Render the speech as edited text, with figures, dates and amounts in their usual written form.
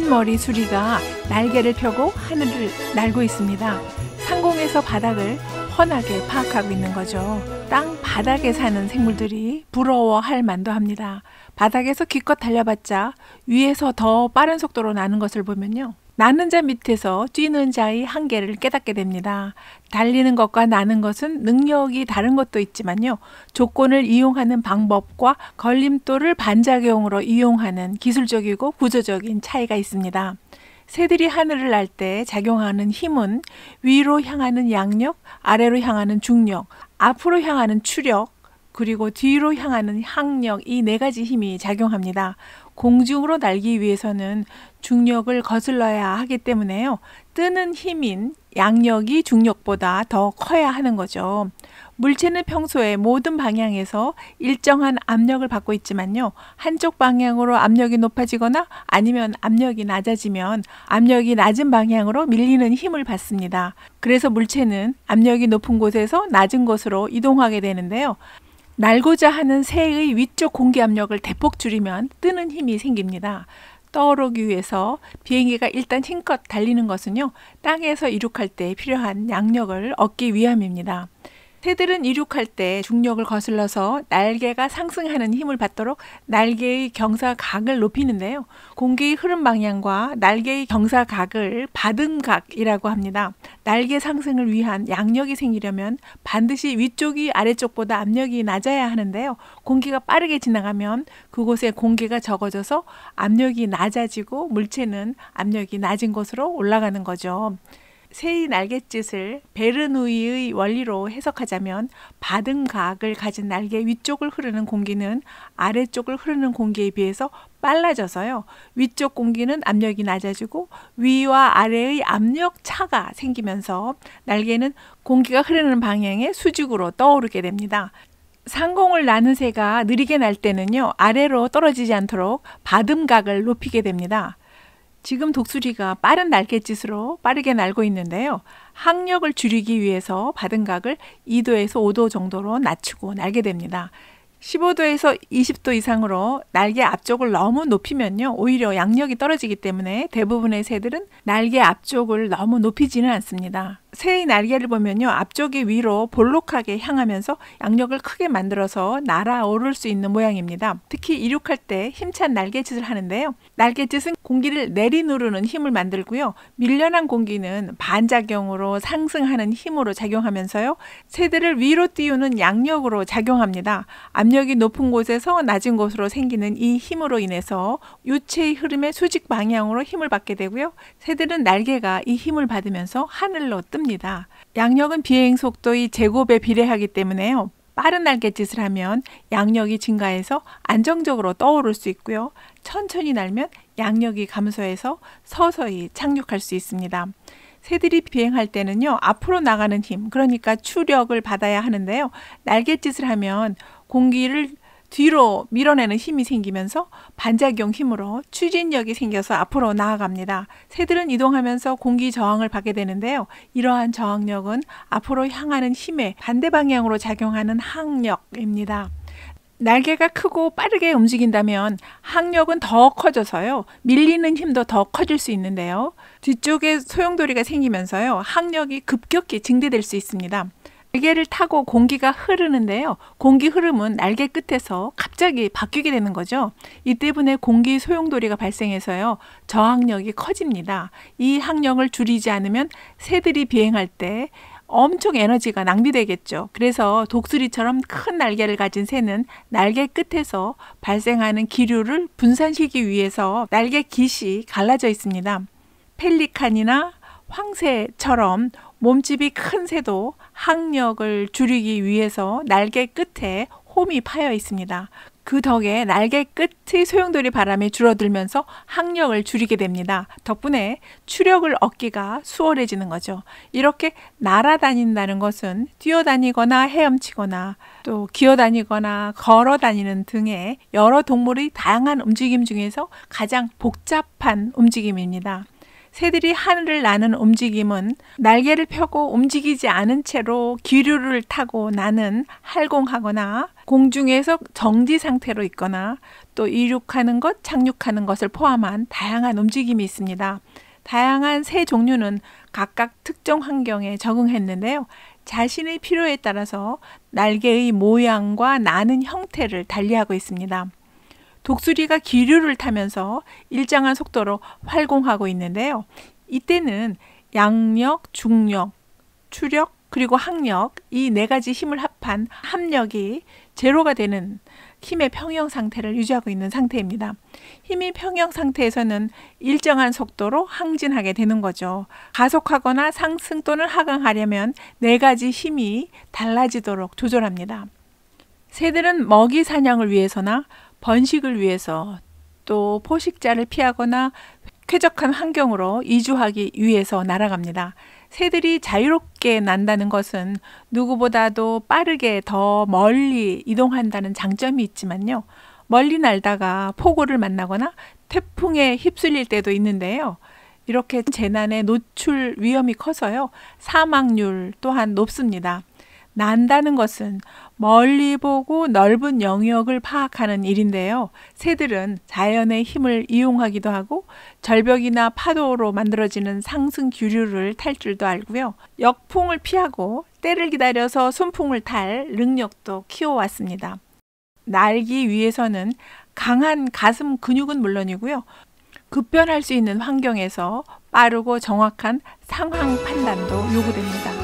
긴 머리 수리가 날개를 펴고 하늘을 날고 있습니다. 상공에서 바닥을 훤하게 파악하고 있는 거죠. 땅 바닥에 사는 생물들이 부러워할 만도 합니다. 바닥에서 기껏 달려봤자 위에서 더 빠른 속도로 나는 것을 보면요, 나는 자 밑에서 뛰는 자의 한계를 깨닫게 됩니다. 달리는 것과 나는 것은 능력이 다른 것도 있지만요, 조건을 이용하는 방법과 걸림돌을 반작용으로 이용하는 기술적이고 구조적인 차이가 있습니다. 새들이 하늘을 날 때 작용하는 힘은 위로 향하는 양력, 아래로 향하는 중력, 앞으로 향하는 추력, 그리고 뒤로 향하는 항력, 이 네 가지 힘이 작용합니다. 공중으로 날기 위해서는 중력을 거슬러야 하기 때문에요, 뜨는 힘인 양력이 중력보다 더 커야 하는 거죠. 물체는 평소에 모든 방향에서 일정한 압력을 받고 있지만요, 한쪽 방향으로 압력이 높아지거나 아니면 압력이 낮아지면 압력이 낮은 방향으로 밀리는 힘을 받습니다. 그래서 물체는 압력이 높은 곳에서 낮은 곳으로 이동하게 되는데요, 날고자 하는 새의 위쪽 공기 압력을 대폭 줄이면 뜨는 힘이 생깁니다. 떠오르기 위해서 비행기가 일단 힘껏 달리는 것은요, 땅에서 이륙할 때 필요한 양력을 얻기 위함입니다. 새들은 이륙할 때 중력을 거슬러서 날개가 상승하는 힘을 받도록 날개의 경사각을 높이는데요, 공기의 흐름 방향과 날개의 경사각을 받음각이라고 합니다. 날개 상승을 위한 양력이 생기려면 반드시 위쪽이 아래쪽보다 압력이 낮아야 하는데요, 공기가 빠르게 지나가면 그곳에 공기가 적어져서 압력이 낮아지고 물체는 압력이 낮은 곳으로 올라가는 거죠. 새의 날갯짓을 베르누이의 원리로 해석하자면 받음각을 가진 날개 위쪽을 흐르는 공기는 아래쪽을 흐르는 공기에 비해서 빨라져서요, 위쪽 공기는 압력이 낮아지고 위와 아래의 압력 차가 생기면서 날개는 공기가 흐르는 방향의 수직으로 떠오르게 됩니다. 상공을 나는 새가 느리게 날 때는요, 아래로 떨어지지 않도록 받음각을 높이게 됩니다. 지금 독수리가 빠른 날갯짓으로 빠르게 날고 있는데요, 항력을 줄이기 위해서 받음각을 2도에서 5도 정도로 낮추고 날게 됩니다. 15도에서 20도 이상으로 날개 앞쪽을 너무 높이면요, 오히려 양력이 떨어지기 때문에 대부분의 새들은 날개 앞쪽을 너무 높이지는 않습니다. 새의 날개를 보면요, 앞쪽이 위로 볼록하게 향하면서 양력을 크게 만들어서 날아오를 수 있는 모양입니다. 특히 이륙할 때 힘찬 날갯짓을 하는데요, 날갯짓은 공기를 내리누르는 힘을 만들고요, 밀려난 공기는 반작용으로 상승하는 힘으로 작용하면서요, 새들을 위로 띄우는 양력으로 작용합니다. 압력이 높은 곳에서 낮은 곳으로 생기는 이 힘으로 인해서 유체의 흐름의 수직 방향으로 힘을 받게 되고요, 새들은 날개가 이 힘을 받으면서 하늘로 뜹니다. 양력은 비행 속도의 제곱에 비례하기 때문에요, 빠른 날갯짓을 하면 양력이 증가해서 안정적으로 떠오를 수 있고요, 천천히 날면 양력이 감소해서 서서히 착륙할 수 있습니다. 새들이 비행할 때는요, 앞으로 나가는 힘, 그러니까 추력을 받아야 하는데요, 날갯짓을 하면 공기를 뒤로 밀어내는 힘이 생기면서 반작용 힘으로 추진력이 생겨서 앞으로 나아갑니다. 새들은 이동하면서 공기 저항을 받게 되는데요, 이러한 저항력은 앞으로 향하는 힘의 반대 방향으로 작용하는 항력입니다. 날개가 크고 빠르게 움직인다면 항력은 더 커져서요, 밀리는 힘도 더 커질 수 있는데요, 뒤쪽에 소용돌이가 생기면서요, 항력이 급격히 증대될 수 있습니다. 날개를 타고 공기가 흐르는데요, 공기 흐름은 날개 끝에서 갑자기 바뀌게 되는 거죠. 이 때문에 공기 소용돌이가 발생해서요, 저항력이 커집니다. 이 항력을 줄이지 않으면 새들이 비행할 때 엄청 에너지가 낭비되겠죠. 그래서 독수리처럼 큰 날개를 가진 새는 날개 끝에서 발생하는 기류를 분산시키기 위해서 날개 깃이 갈라져 있습니다. 펠리칸이나 황새처럼 몸집이 큰 새도 항력을 줄이기 위해서 날개 끝에 홈이 파여 있습니다. 그 덕에 날개 끝의 소용돌이 바람이 줄어들면서 항력을 줄이게 됩니다. 덕분에 추력을 얻기가 수월해지는 거죠. 이렇게 날아다닌다는 것은 뛰어다니거나 헤엄치거나 또 기어다니거나 걸어다니는 등의 여러 동물의 다양한 움직임 중에서 가장 복잡한 움직임입니다. 새들이 하늘을 나는 움직임은 날개를 펴고 움직이지 않은 채로 기류를 타고 나는 할공하거나 공중에서 정지 상태로 있거나 또 이륙하는 것, 착륙하는 것을 포함한 다양한 움직임이 있습니다. 다양한 새 종류는 각각 특정 환경에 적응했는데요. 자신의 필요에 따라서 날개의 모양과 나는 형태를 달리하고 있습니다. 독수리가 기류를 타면서 일정한 속도로 활공하고 있는데요. 이때는 양력, 중력, 추력, 그리고 항력, 이 네 가지 힘을 합한 합력이 제로가 되는 힘의 평형 상태를 유지하고 있는 상태입니다. 힘이 평형 상태에서는 일정한 속도로 항진하게 되는 거죠. 가속하거나 상승 또는 하강하려면 네 가지 힘이 달라지도록 조절합니다. 새들은 먹이 사냥을 위해서나 번식을 위해서 또 포식자를 피하거나 쾌적한 환경으로 이주하기 위해서 날아갑니다. 새들이 자유롭게 난다는 것은 누구보다도 빠르게 더 멀리 이동한다는 장점이 있지만요. 멀리 날다가 폭우를 만나거나 태풍에 휩쓸릴 때도 있는데요. 이렇게 재난에 노출 위험이 커서요. 사망률 또한 높습니다. 난다는 것은 멀리 보고 넓은 영역을 파악하는 일인데요. 새들은 자연의 힘을 이용하기도 하고 절벽이나 파도로 만들어지는 상승 기류를 탈 줄도 알고요. 역풍을 피하고 때를 기다려서 순풍을 탈 능력도 키워왔습니다. 날기 위해서는 강한 가슴 근육은 물론이고요. 급변할 수 있는 환경에서 빠르고 정확한 상황 판단도 요구됩니다.